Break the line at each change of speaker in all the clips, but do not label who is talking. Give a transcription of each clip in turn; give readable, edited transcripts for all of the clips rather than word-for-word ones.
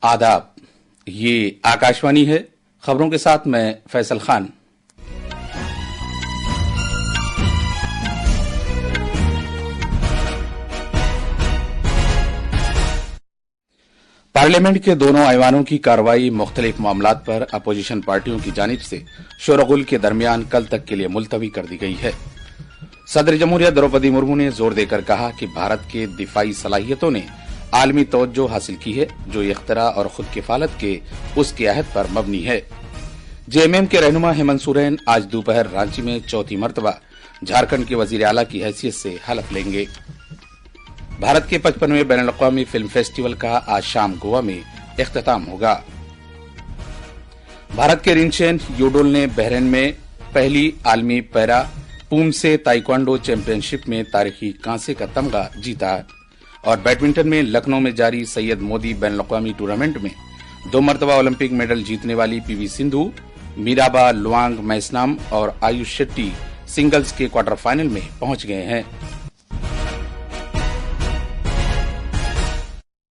आदाब। ये आकाशवाणी है। खबरों के साथ मैं फैसल खान। पार्लियामेंट के दोनों ऐवानों की कार्रवाई मुख्तलिफ मामलात पर अपोजिशन पार्टियों की जानिब से शोरगुल के दरमियान कल तक के लिए मुलतवी कर दी गई है। सदर जमहूरिया द्रौपदी मुर्मू ने जोर देकर कहा कि भारत के दिफाई सलाहियतों ने आलमी तवज्जो हासिल की है, जो इख्तरा और खुद किफालत के उसके अहद पर मबनी है। जेएमएम के रहनुमा हेमंत सोरेन आज दोपहर रांची में चौथी मरतबा झारखंड के वजीर आला की हैसियत से हलफ लेंगे। भारत के 55वें बैनुल अक़वामी फिल्म फेस्टिवल का आज शाम गोवा में इख्तिताम होगा। भारत के रिनचेन यूडोल ने बहरीन में पहली आलमी पैरा पूमसे ताइक्वांडो चैंपियनशिप में तारीखी कांसे का तमगा जीता और बैडमिंटन में लखनऊ में जारी सैयद मोदी बैनुल अक़वामी टूर्नामेंट में 2 मरतबा ओलंपिक मेडल जीतने वाली पीवी सिंधु, मीराबा लुआंग मैसनाम और आयुष शेट्टी सिंगल्स के क्वार्टर फाइनल में पहुंच गए हैं।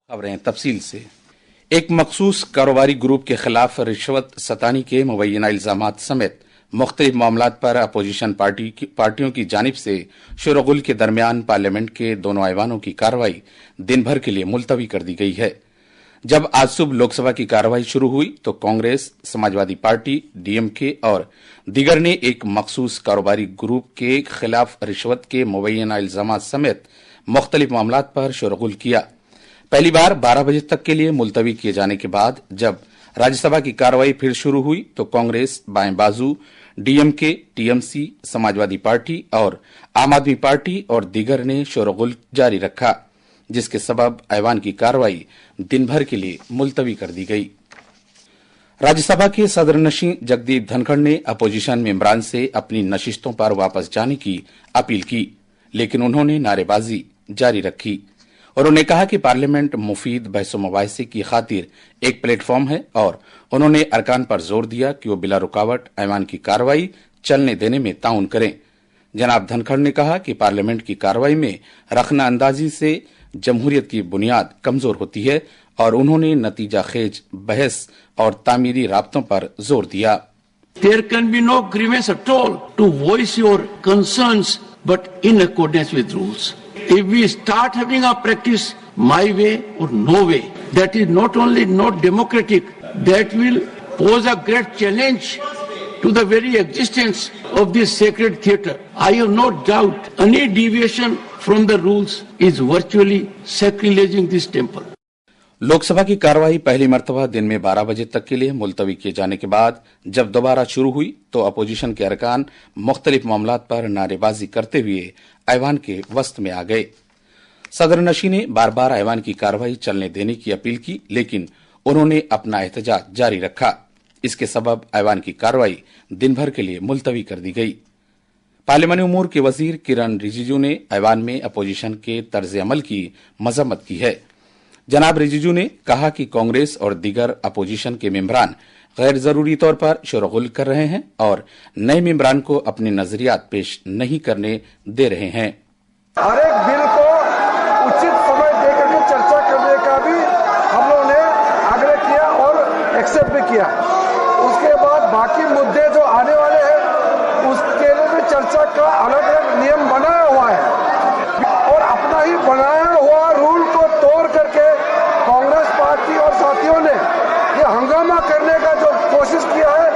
खबरें तफसील से। एक मखसूस कारोबारी ग्रुप के खिलाफ रिश्वत सतानी के मुबैना इल्जामात समेत मुख्तलिफ मामलात पर अपोजिशन पार्टियों की जानिब से शोरगुल के दरमियान पार्लियामेंट के दोनों ऐवानों की कार्रवाई दिन भर के लिए मुलतवी कर दी गई है। जब आज सुबह लोकसभा की कार्रवाई शुरू हुई तो कांग्रेस, समाजवादी पार्टी, डीएमके और दीगर ने एक मखसूस कारोबारी ग्रुप के खिलाफ रिश्वत के मुबैना इल्जामात समेत मुख्तलिफ मामलात पर शोरगुल किया। पहली बार 12 बजे तक के लिए मुलतवी किए जाने के बाद जब राज्यसभा की कार्रवाई फिर शुरू हुई तो कांग्रेस, बाएं बाजू, डीएमके, टीएमसी, समाजवादी पार्टी और आम आदमी पार्टी और दीगर ने शोरगुल जारी रखा, जिसके सबब ऐवान की कार्रवाई दिन भर के लिए मुलतवी कर दी गई। राज्यसभा के सदरनशीं जगदीप धनखड़ ने अपोजिशन मेंबरान से अपनी नशिस्तों पर वापस जाने की अपील की, लेकिन उन्होंने नारेबाजी जारी रखी। उन्होंने कहा कि पार्लियामेंट मुफीद बहस मुबाहिसे की खातिर एक प्लेटफॉर्म है और उन्होंने अरकान पर जोर दिया कि वो बिला रुकावट ऐवान की कार्रवाई चलने देने में ताउन करें। जनाब धनखड़ ने कहा कि पार्लियामेंट की कार्रवाई में रखना अंदाजी से जमहूरियत की बुनियाद कमजोर होती है और उन्होंने नतीजा खेज बहस और तामीरी राब्तों पर जोर दिया।
There can be no grievance at all to voice your concerns, but in accordance with rules. If we start having a practice my way or no way, that is not only not democratic, that will pose a great challenge to the very existence of this sacred theatre. I have no doubt any deviation from the rules is virtually sacrileging this temple.
Lok Sabha की कार्रवाई पहली मर्तबा दिन में 12 बजे तक के लिए मुलतवी किए जाने के बाद जब दोबारा शुरू हुई तो अपोजिशन के अरकान मुख्तलिफ मामलात पर नारेबाजी करते हुए ऐवान के वस्त में आ गए। सदरनशी ने बार बार ऐवान की कार्रवाई चलने देने की अपील की, लेकिन उन्होंने अपना एहतजाज जारी रखा। इसके सबब ऐवान की कार्रवाई दिन भर के लिए मुलतवी कर दी गई। पार्लियामानी उमूर के वजीर किरण रिजिजू ने ऐवान में अपोजिशन के तर्ज अमल की मजम्मत की है। जनाब रिजिजू ने कहा कि कांग्रेस और दीगर अपोजिशन के मेंबरान गैर जरूरी तौर पर शोरगुल कर रहे हैं और नए मेंबरान को अपने नजरियात पेश नहीं करने दे रहे हैं।
हर एक बिल को उचित समय देकर के चर्चा करने का भी हम लोगों ने आग्रह किया और एक्सेप्ट भी किया। उसके बाद बाकी मुद्दे जो आने वाले हैं उसके लिए भी चर्चा का अलग अलग नियम बनाया हुआ है और अपना ही बनाया हुआ रूल को तोड़ करके कांग्रेस पार्टी और साथियों ने ये हंगामा करने का जो कोशिश किया है,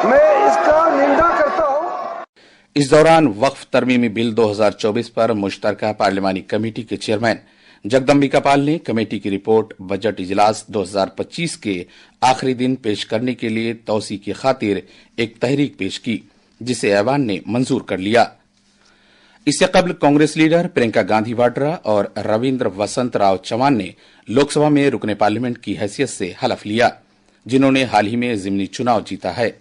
मैं इसका निंदा करता हूं।
इस दौरान वक्फ तरमीमी बिल 2024 पर मुश्तरका पार्लियामानी कमेटी के चेयरमैन जगदम्बिका पाल ने कमेटी की रिपोर्ट बजट इजलास 2025 के आखिरी दिन पेश करने के लिए तौसी की खातिर एक तहरीक पेश की, जिसे ऐवान ने मंजूर कर लिया। इससे कबल कांग्रेस लीडर प्रियंका गांधी वाड्रा और रविंद्र वसंत राव चौहान ने लोकसभा में रुकने पार्लियामेंट की हैसियत से हलफ लिया, जिन्होंने हाल ही में जिमनी चुनाव जीता है।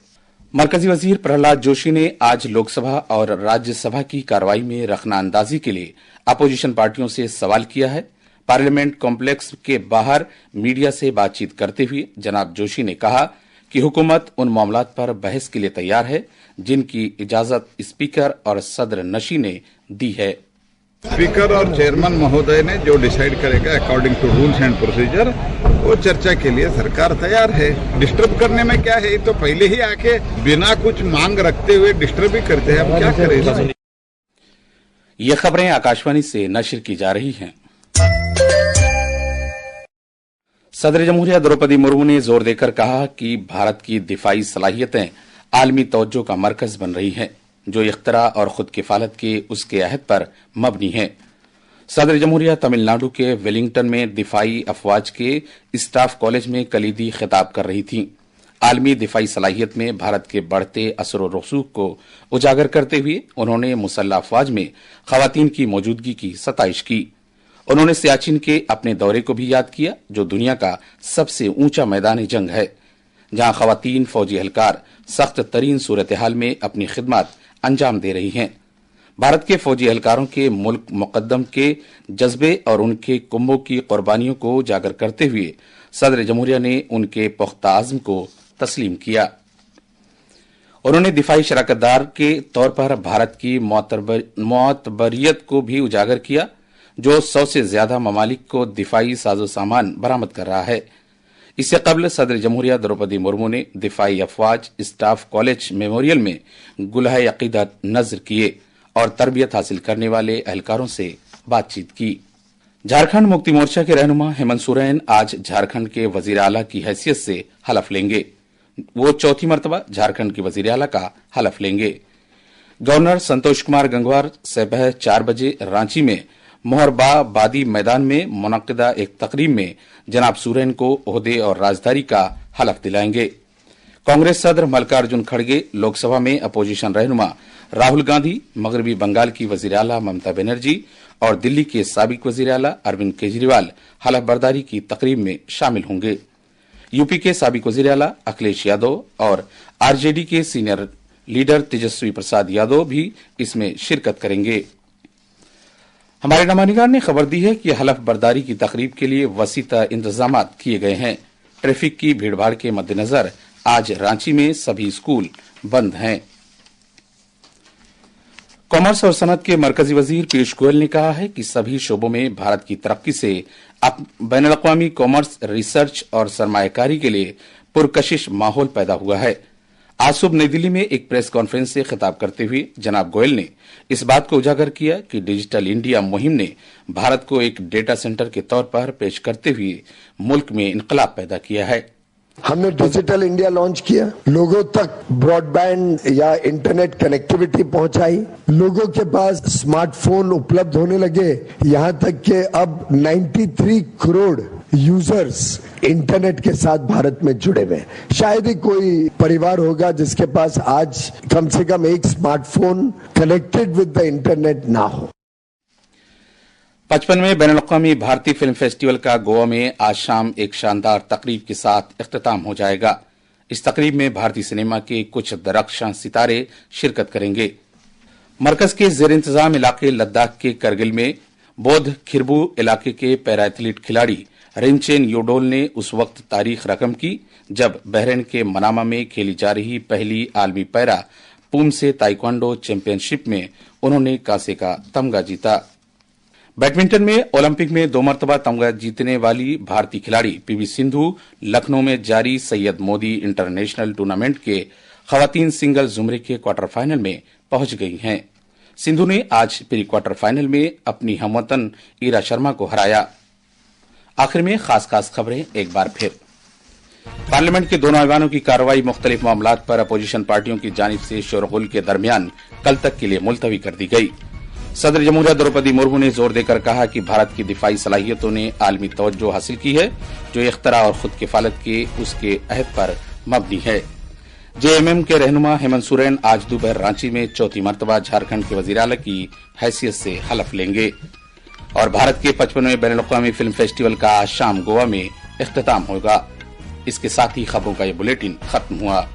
मरकजी वजीर प्रहलाद जोशी ने आज लोकसभा और राज्यसभा की कार्रवाई में रखना अंदाजी के लिए अपोजिशन पार्टियों से सवाल किया है। पार्लियामेंट कॉम्प्लेक्स के बाहर मीडिया से बातचीत करते हुए जनाब जोशी ने कहा कि हुकूमत उन मामलात पर बहस के लिए तैयार है जिनकी इजाजत स्पीकर और सदर नशी ने दी है।
स्पीकर और चेयरमैन महोदय ने जो डिसाइड करेगा according to rules and procedure वो चर्चा के लिए सरकार तैयार है। डिस्टर्ब करने में क्या है, तो पहले ही आके बिना कुछ मांग रखते हुए डिस्टर्ब ही करते हैं, अब क्या करें।
ये खबरें आकाशवाणी से नशर की जा रही हैं। सदर जमहूरिया द्रौपदी मुर्मू ने जोर देकर कहा कि भारत की दिफाई सलाहियतें आलमी तवज्जो का मरकज बन रही हैं, जो इख्तरा और खुद किफालत के उसके अहद पर मबनी है। सदर जमहूरिया तमिलनाडु के वेलिंगटन में दिफाई अफवाज के स्टाफ कॉलेज में कलीदी खिताब कर रही थीं। आलमी दिफाई सलाहियत में भारत के बढ़ते असर रसूख को उजागर करते हुए उन्होंने मुसल्लह अफवाज में खवातीन की मौजूदगी की सताइश की। उन्होंने सियाचिन के अपने दौरे को भी याद किया, जो दुनिया का सबसे ऊंचा मैदान जंग है, जहां खवातीन फौजी एहलकार सख्त तरीन सूरत हाल में अपनी खिदमत अंजाम दे रही हैं। भारत के फौजी एहलकारों के मुल्क मुकद्दम के जज्बे और उनके कुंभों की कुर्बानियों को उजागर करते हुए सदर जमहूरिया ने उनके पुख्ता आज़्म को तस्लीम किया। उन्होंने दिफाई शराकतदार के तौर पर भारत की मोतबरियत को भी उजागर किया, जो 100 से ज्यादा ममालिक को दिफाई साजो सामान बरामद कर रहा है। इससे कबल सदर जमहूरिया द्रौपदी मुर्मू ने दिफाई अफवाज स्टाफ कॉलेज मेमोरियल में गुलह अकीदत नजर किए और तरबियत हासिल करने वाले एहलकारों से बातचीत की। झारखंड मुक्ति मोर्चा के रहनुमा हेमंत सोरेन आज झारखंड के वजीर आला की हैसियत से हलफ लेंगे। वो चौथी मरतबा झारखंड के वजीर आला का हलफ लेंगे। गवर्नर संतोष कुमार गंगवार सुबह 4 बजे रांची में मोहरबाबादी मैदान में मुनक्किदा एक तकरीब में जनाब सोरेन को ओहदे और राजदारी का हलफ दिलाएंगे। कांग्रेस सदर मल्लिकार्जुन खड़गे, लोकसभा में अपोजिशन रहनुमा राहुल गांधी, मगरबी बंगाल की वजीर आला ममता बनर्जी और दिल्ली के साबिक वजीर आला अरविंद केजरीवाल हलफ बर्दारी की तकरीब में शामिल होंगे। यूपी के साबिक वजीर आला अखिलेश यादव और आरजेडी के सीनियर लीडर तेजस्वी प्रसाद यादव भी इसमें शिरकत करेंगे। हमारे नमानिगार ने खबर दी है कि हलफ बर्दारी की तकरीब के लिए वसीता इंतजाम किए गए हैं। ट्रैफिक की भीड़भाड़ के मद्देनजर आज रांची में सभी स्कूल बंद हैं। कॉमर्स और सनत के मरकजी वजीर पीयूष गोयल ने कहा है कि सभी शोबों में भारत की तरक्की से अब बैनुल-अक़वामी कॉमर्स, रिसर्च और सरमायाकारी के लिए पुरकशिश माहौल पैदा हुआ है। आज सुबह नई दिल्ली में एक प्रेस कॉन्फ्रेंस से खिताब करते हुए जनाब गोयल ने इस बात को उजागर किया कि डिजिटल इंडिया मुहिम ने भारत को एक डेटा सेंटर के तौर पर पेश करते हुए मुल्क में इनकलाब पैदा किया है।
हमने डिजिटल इंडिया लॉन्च किया, लोगों तक ब्रॉडबैंड या इंटरनेट कनेक्टिविटी पहुंचाई, लोगों के पास स्मार्टफोन उपलब्ध होने लगे, यहां तक कि अब 93 करोड़ यूजर्स इंटरनेट के साथ भारत में जुड़े हुए। शायद ही कोई परिवार होगा जिसके पास आज कम से कम एक smartphone connected with the internet ना हो।
55वें बैनुल-अक़वामी भारतीय फिल्म फेस्टिवल का गोवा में आज शाम एक शानदार तकरीब के साथ इख्तिताम हो जाएगा। इस तकरीब में भारतीय सिनेमा के कुछ दरख्शां सितारे शिरकत करेंगे। मरकज के जेर इंतजाम इलाके लद्दाख के करगिल में बौद्ध खिरबू इलाके के पैरा एथलीट खिलाड़ी रिनचेन योडोल ने उस वक्त तारीख रकम की जब बहरीन के मनामा में खेली जा रही पहली आलमी पैरा पूमसे ताइक्वांडो चैंपियनशिप में उन्होंने कांसे का तमगा जीता। बैडमिंटन में ओलंपिक में 2 मरतबा तमगा जीतने वाली भारतीय खिलाड़ी पीवी सिंधु लखनऊ में जारी सैयद मोदी इंटरनेशनल टूर्नामेंट के खवातीन सिंगल जुमरे के क्वार्टर फाइनल में पहुंच गई हैं। सिंधु ने आज प्री क्वार्टर फाइनल में अपनी हमवतन ईरा शर्मा को हराया। आखिर में खास खबरें एक बार फिर। पार्लियामेंट के दोनों ऐवानों की कार्रवाई मुख्तलिफ मामलात पर अपोजिशन पार्टियों की जानिब से शोरगुल के दरमियान कल तक के लिए मुलतवी कर दी गई। सदर जमहूरिया द्रौपदी मुर्मू ने जोर देकर कहा कि भारत की दिफाई सलाहियतों ने आलमी तवज्जो हासिल की है, जो इख्तरा और खुद किफालत के उसके अहद पर मबनी है। जेएमएम के रहनुमा हेमंत सोरेन आज दोपहर रांची में चौथी मरतबा झारखंड के वजीर आला की हैसियत से हलफ लेंगे और भारत के 55वें बैनुल-अक़वामी फिल्म फेस्टिवल का आज शाम गोवा में इख्तिताम होगा। इसके साथ ही खबरों का ये बुलेटिन खत्म हुआ।